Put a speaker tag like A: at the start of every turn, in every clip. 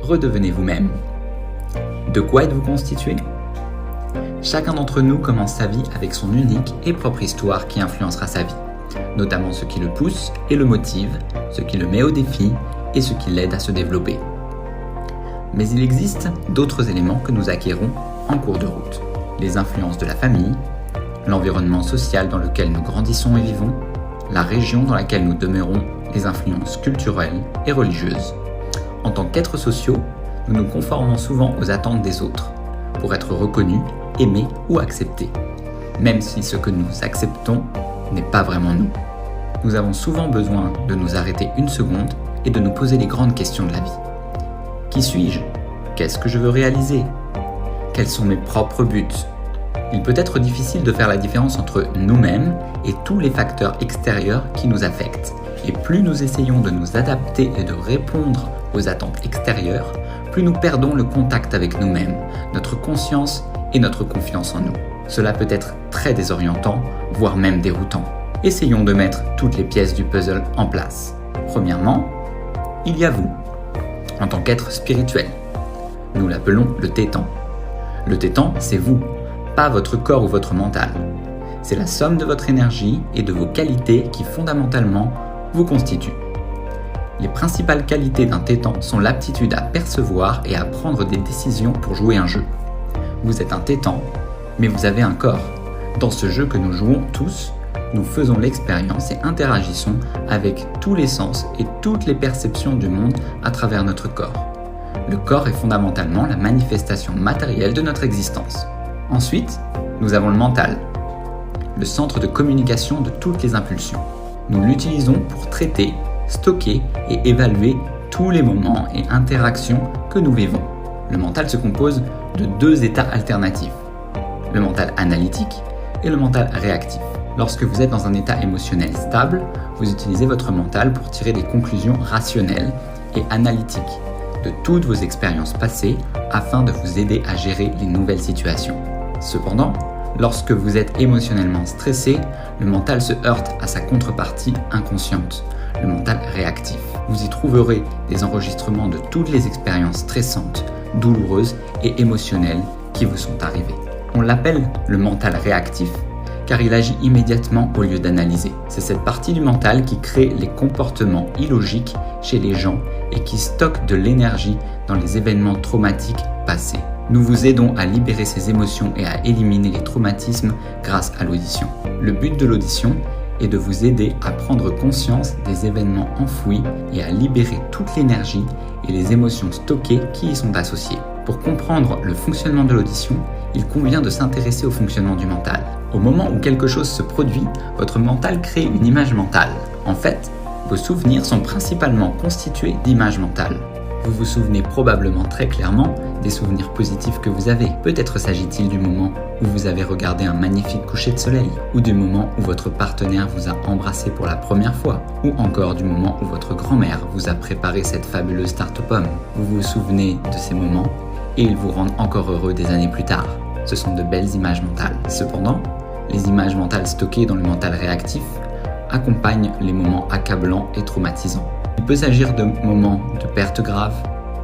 A: redevenez vous-même. De quoi êtes-vous constitué ? Chacun d'entre nous commence sa vie avec son unique et propre histoire qui influencera sa vie, notamment ce qui le pousse et le motive, ce qui le met au défi et ce qui l'aide à se développer. Mais il existe d'autres éléments que nous acquérons en cours de route. Les influences de la famille, l'environnement social dans lequel nous grandissons et vivons, la région dans laquelle nous demeurons, les influences culturelles et religieuses. En tant qu'êtres sociaux, nous nous conformons souvent aux attentes des autres, pour être reconnus, aimés ou acceptés, même si ce que nous acceptons n'est pas vraiment nous. Nous avons souvent besoin de nous arrêter une seconde et de nous poser les grandes questions de la vie. Qui suis-je ? Qu'est-ce que je veux réaliser ? Quels sont mes propres buts ? Il peut être difficile de faire la différence entre nous-mêmes et tous les facteurs extérieurs qui nous affectent. Et plus nous essayons de nous adapter et de répondre aux attentes extérieures, plus nous perdons le contact avec nous-mêmes, notre conscience et notre confiance en nous. Cela peut être très désorientant, voire même déroutant. Essayons de mettre toutes les pièces du puzzle en place. Premièrement, il y a vous, en tant qu'être spirituel. Nous l'appelons le tétan. Le tétan, c'est vous, pas votre corps ou votre mental. C'est la somme de votre énergie et de vos qualités qui fondamentalement vous constituent. Les principales qualités d'un tétan sont l'aptitude à percevoir et à prendre des décisions pour jouer un jeu. Vous êtes un tétan, mais vous avez un corps. Dans ce jeu que nous jouons tous, nous faisons l'expérience et interagissons avec tous les sens et toutes les perceptions du monde à travers notre corps. Le corps est fondamentalement la manifestation matérielle de notre existence. Ensuite, nous avons le mental, le centre de communication de toutes les impulsions. Nous l'utilisons pour traiter, stocker et évaluer tous les moments et interactions que nous vivons. Le mental se compose de deux états alternatifs, le mental analytique et le mental réactif. Lorsque vous êtes dans un état émotionnel stable, vous utilisez votre mental pour tirer des conclusions rationnelles et analytiques de toutes vos expériences passées afin de vous aider à gérer les nouvelles situations. Cependant, lorsque vous êtes émotionnellement stressé, le mental se heurte à sa contrepartie inconsciente, le mental réactif. Vous y trouverez des enregistrements de toutes les expériences stressantes, douloureuses et émotionnelles qui vous sont arrivées. On l'appelle le mental réactif car il agit immédiatement au lieu d'analyser. C'est cette partie du mental qui crée les comportements illogiques chez les gens et qui stocke de l'énergie dans les événements traumatiques passés. Nous vous aidons à libérer ces émotions et à éliminer les traumatismes grâce à l'audition. Le but de l'audition est de vous aider à prendre conscience des événements enfouis et à libérer toute l'énergie et les émotions stockées qui y sont associées. Pour comprendre le fonctionnement de l'audition, il convient de s'intéresser au fonctionnement du mental. Au moment où quelque chose se produit, votre mental crée une image mentale. En fait, vos souvenirs sont principalement constitués d'images mentales. Vous vous souvenez probablement très clairement des souvenirs positifs que vous avez. Peut-être s'agit-il du moment où vous avez regardé un magnifique coucher de soleil, ou du moment où votre partenaire vous a embrassé pour la première fois, ou encore du moment où votre grand-mère vous a préparé cette fabuleuse tarte aux pommes. Vous vous souvenez de ces moments et ils vous rendent encore heureux des années plus tard. Ce sont de belles images mentales. Cependant, les images mentales stockées dans le mental réactif accompagnent les moments accablants et traumatisants. Il peut s'agir de moments de perte grave,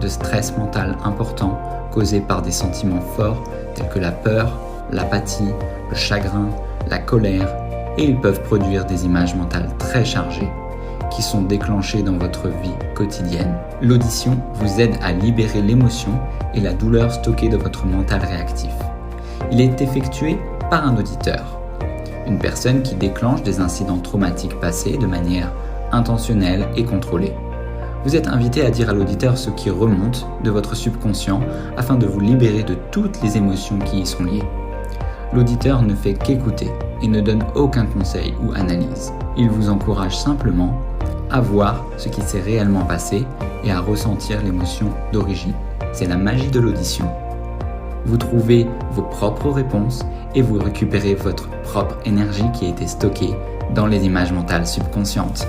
A: de stress mental important causés par des sentiments forts tels que la peur, l'apathie, le chagrin, la colère, et ils peuvent produire des images mentales très chargées qui sont déclenchées dans votre vie quotidienne. L'audition vous aide à libérer l'émotion et la douleur stockée de votre mental réactif. Il est effectué par un auditeur, une personne qui déclenche des incidents traumatiques passés de manière intentionnelle et contrôlée. Vous êtes invité à dire à l'auditeur ce qui remonte de votre subconscient afin de vous libérer de toutes les émotions qui y sont liées. L'auditeur ne fait qu'écouter et ne donne aucun conseil ou analyse. Il vous encourage simplement à voir ce qui s'est réellement passé et à ressentir l'émotion d'origine. C'est la magie de l'audition. Vous trouvez vos propres réponses et vous récupérez votre propre énergie qui a été stockée dans les images mentales subconscientes.